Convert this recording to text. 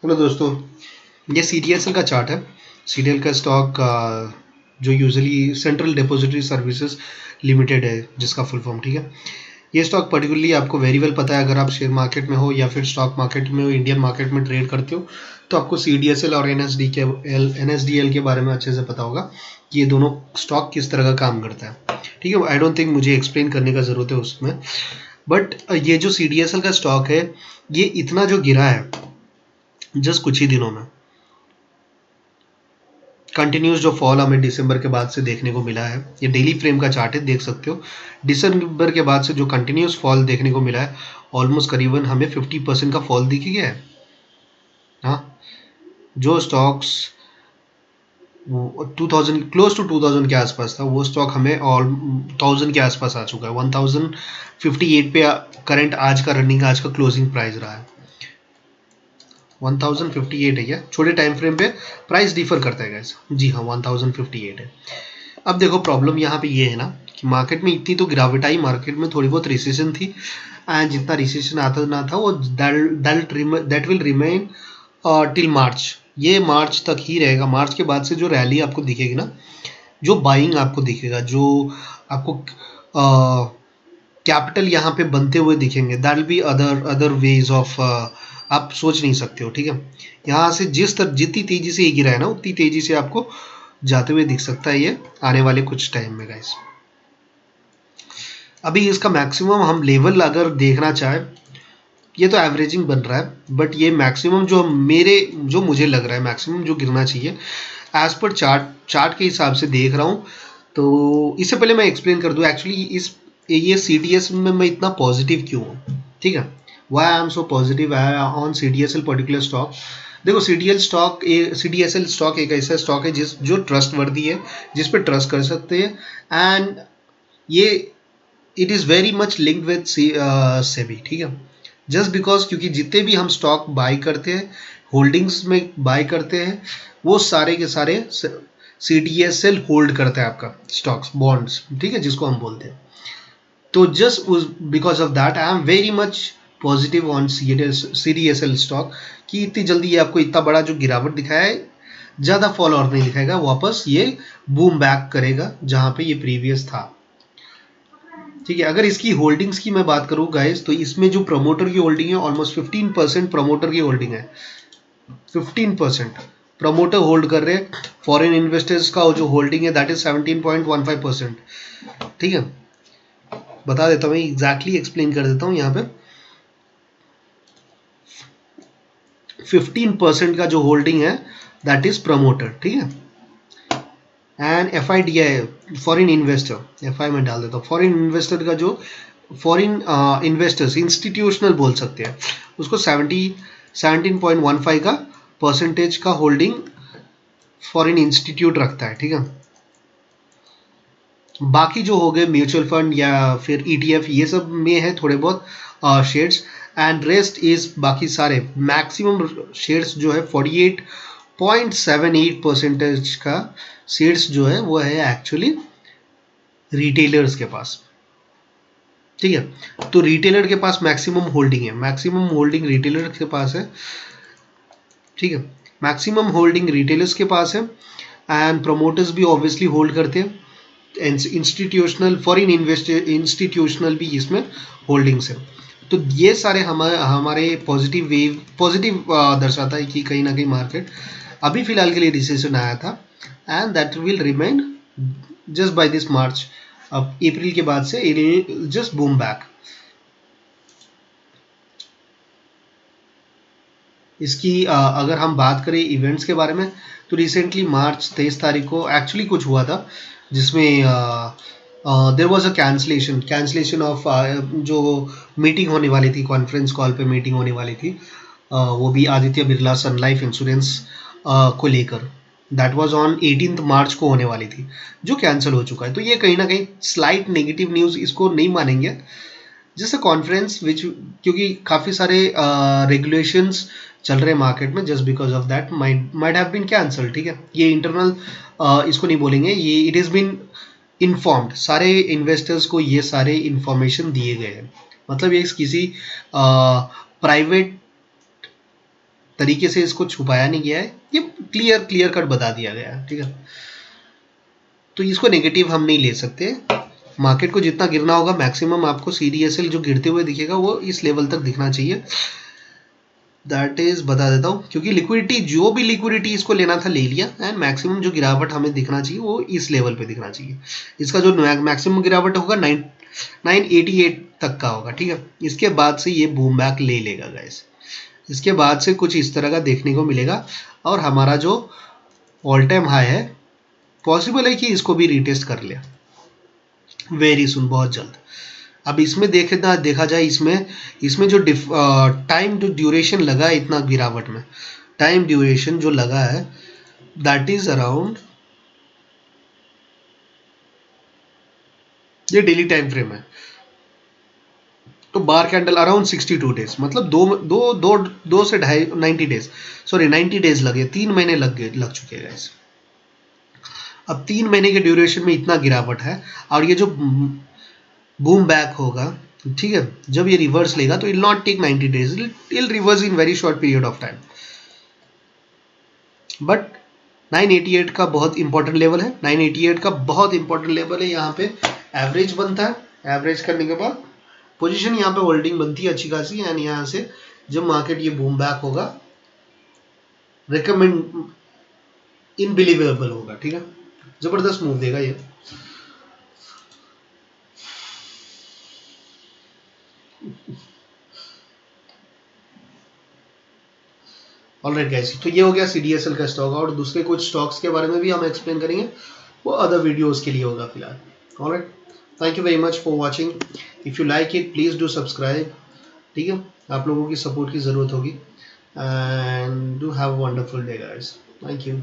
Hello दोस्तों, ये CDSL का चार्ट है। CDL का स्टॉक जो usually central depository services limited है, जिसका फुल फॉर्म, ठीक है। ये स्टॉक पर्टिकुलरली आपको वेरी वेल पता है, अगर आप शेयर मार्केट में हो या फिर स्टॉक मार्केट में हो, इंडियन मार्केट में ट्रेड करते हो, तो आपको CDSL और NSDL के बारे में अच्छे से पता होगा कि ये दोनों स्टॉक किस तरह का काम करता है, ठीक है। आई डोंट थिंक मुझे एक्सप्लेन करने का ज़रूरत है उसमें। बट ये जो CDSL का स्टॉक है, ये इतना जो गिरा है जस्ट कुछ ही दिनों में, कंटिन्यूस जो फॉल हमें दिसंबर के बाद से देखने को मिला है, ये डेली फ्रेम का चार्ट है, देख सकते हो। दिसंबर के बाद से जो कंटिन्यूस फॉल देखने को मिला है, ऑलमोस्ट करीबन हमें 50% का फॉल दिख गया है। हाँ, जो स्टॉक्स 2000 क्लोज टू 2000 के आसपास था, वो स्टॉक हमें ऑल 1000 के आसपास आ चुका है। 1058 पे करंट आज का रनिंग, आज का क्लोजिंग प्राइस रहा है। 1058 है क्या? छोटे टाइम फ्रेम पे प्राइस डिफर करता है गैस। जी हाँ, 1058 है। अब देखो, प्रॉब्लम यहाँ पे ये है ना कि मार्केट में इतनी तो गिरावट आई, मार्केट में थोड़ी बहुत रिसेशन थी, एंड जितना रिसेशन आता ना था वो that will remain till March. ये मार्च तक ही रहेगा। मार्च के बाद से जो रैली आपको दिखेगी ना, जो बाइंग आपको दिखेगा, जो आपको कैपिटल यहाँ पे बनते हुए दिखेंगे, that will be other other ways of, आप सोच नहीं सकते हो, ठीक है। यहाँ से जितनी तेजी से ये गिरा है ना, उतनी तेजी से आपको जाते हुए दिख सकता है ये आने वाले कुछ टाइम में गाइस। अभी इसका मैक्सिमम हम लेवल अगर देखना चाहे, ये तो एवरेजिंग बन रहा है, बट ये मैक्सिमम जो मुझे लग रहा है मैक्सिमम जो गिरना चाहिए, एज पर चार्ट के हिसाब से देख रहा हूँ। तो इससे पहले मैं एक्सप्लेन कर दूँ एक्चुअली ये CDS में मैं इतना पॉजिटिव क्यों हूँ, ठीक है। Why I am so positive on CDSL particular stock. देखो, CDSL स्टॉक एक ऐसा स्टॉक है जो ट्रस्ट वर्दी है, जिस पे ट्रस्ट कर सकते हैं, एंड ये it is very much linked with SEBI, ठीक है। जस्ट बिकॉज क्योंकि जितने भी हम स्टॉक बाई करते हैं, होल्डिंग्स में बाई करते हैं, वो सारे के सारे CDSL होल्ड करता है आपका स्टॉक्स, बॉन्ड्स, ठीक है, जिसको हम बोलते हैं। तो just because of that I am very much positive on CDSL stock, कि इतनी जल्दी ये आपको इतना बड़ा जो गिरावट दिखाया है, ज़्यादा फॉल और नहीं दिखाएगा, वापस ये बूम बैक करेगा जहाँ पे ये प्रीवियस था, ठीक है। अगर इसकी होल्डिंग्स की मैं बात करूँ गाइस, तो इसमें जो प्रमोटर की होल्डिंग है, ऑलमोस्ट 15% प्रमोटर की होल्डिंग है। 15% प्रमोटर होल्ड कर रहे हैं। फॉरेन इन्वेस्टर्स का जो होल्डिंग है, दैट इज 17.15%, ठीक है। बता देता हूँ, एग्जैक्टली एक्सप्लेन कर देता हूँ यहाँ पे। 15% का जो होल्डिंग है, दैट इज प्रमोटर, ठीक है। And FIDI, foreign investor, FI में डाल देता हूँ। फॉरेन इन्वेस्टर का जो फॉरेन इन्वेस्टर्स, इंस्टीट्यूशनल बोल सकते हैं उसको, 17.15 का परसेंटेज का होल्डिंग फॉरेन इंस्टीट्यूट रखता है, ठीक है। बाकी जो हो गए म्यूचुअल फंड या फिर ETF, ये सब में है थोड़े बहुत शेयर्स, एंड रेस्ट इज बाकी सारे मैक्सिमम शेयर्स जो है 48.78% का शेयर्स जो है वो है एक्चुअली रिटेलर्स के पास, ठीक है। तो रिटेलर के पास मैक्सिमम होल्डिंग है, मैक्सिमम होल्डिंग रिटेलर के पास है, ठीक है। मैक्सिमम होल्डिंग रिटेलर्स के पास है, एंड प्रमोटर्स भी ऑब्वियसली होल्ड करते हैं। इंस्टीट्यूशनल, फॉरेन इन्वेस्टर इंस्टीट्यूशनल भी इसमें होल्डिंग्स है। तो ये सारे हमारे पॉजिटिव दर्शाता है कि कहीं ना कहीं मार्केट अभी फिलहाल के लिए रिसेशन आया था, and that will remain just by this March. अब अप्रैल के बाद से जस्ट बूम बैक। इसकी अगर हम बात करें इवेंट्स के बारे में, तो रिसेंटली मार्च 23 तारीख को एक्चुअली कुछ हुआ था, जिसमें there was a cancellation of जो मीटिंग होने वाली थी, कॉन्फ्रेंस कॉल पे मीटिंग होने वाली थी, वो भी आदित्य बिरला सन लाइफ इंश्योरेंस को लेकर। दैट वाज ऑन 18 मार्च को होने वाली थी, जो कैंसिल हो चुका है। तो ये कहीं ना कहीं स्लाइट नेगेटिव न्यूज़, इसको नहीं मानेंगे जैसे कॉन्फ्रेंस विच, क्योंकि काफ़ी सारे रेगुलेशंस चल रहे हैं मार्केट में, just because of that might have been cancel, ठीक है। ये इंटरनल इसको नहीं बोलेंगे, ये इट इज़ बीन इन्फॉर्म्ड, सारे इन्वेस्टर्स को ये सारे इंफॉर्मेशन दिए गए हैं। मतलब ये किसी प्राइवेट तरीके से इसको छुपाया नहीं गया है, ये क्लियर कट बता दिया गया है, ठीक है। तो इसको नेगेटिव हम नहीं ले सकते। मार्केट को जितना गिरना होगा मैक्सिमम आपको CDSL जो गिरते हुए दिखेगा वो इस लेवल तक दिखना चाहिए। दैट इज बता देता हूँ, क्योंकि लिक्विडिटी जो भी लिक्विडिटी इसको लेना था ले लिया, एंड मैक्सिमम जो गिरावट हमें दिखना चाहिए वो इस लेवल पे दिखना चाहिए। इसका जो मैक्सिमम गिरावट होगा 988 तक का होगा, ठीक है। इसके बाद से ये बूम बैक ले लेगा गाइस, इसके बाद से कुछ इस तरह का देखने को मिलेगा, और हमारा जो ऑल टाइम हाई है पॉसिबल है कि इसको भी रिटेस्ट कर ले वेरी सुन, बहुत जल्द। अब इसमें देखा जाए, इसमें जो टाइम जो ड्यूरेशन लगा है इतना गिरावट में, टाइम ड्यूरेशन जो लगा है दैट इज अराउंड, ये डेली टाइम फ्रेम है, तो बार कैंडल अराउंड 62 डेज, मतलब दो से 90 डेज, सॉरी 90 डेज लगे, 3 महीने लग चुके हैं गाइस। अब 3 महीने के ड्यूरेशन में इतना गिरावट है, और ये जो बूम बैक होगा, ठीक है, जब ये रिवर्स लेगा तो it'll not take 90 days, it'll reverse in very short period of time. But 988 का बहुत इंपॉर्टेंट लेवल है, 988 का बहुत इंपॉर्टेंट लेवल है, यहाँ पे एवरेज बनता है, एवरेज करने के बाद पोजीशन यहाँ पे होल्डिंग बनती है अच्छी खासी, एंड यहाँ से जब मार्केट ये बूम बैक होगा रिकमेंड इनबिलीवेबल होगा, ठीक है, जबरदस्त मूव देगा ये। ऑलराइट गाइस, तो ये हो गया CDSL का स्टॉक, और दूसरे कुछ स्टॉक्स के बारे में भी हम एक्सप्लेन करेंगे, वो अदर वीडियोस के लिए होगा फिलहाल। Alright, thank you very much for watching, if you like it please do subscribe, ठीक है, आप लोगों की सपोर्ट की ज़रूरत होगी, and do have a wonderful day guys, thank you.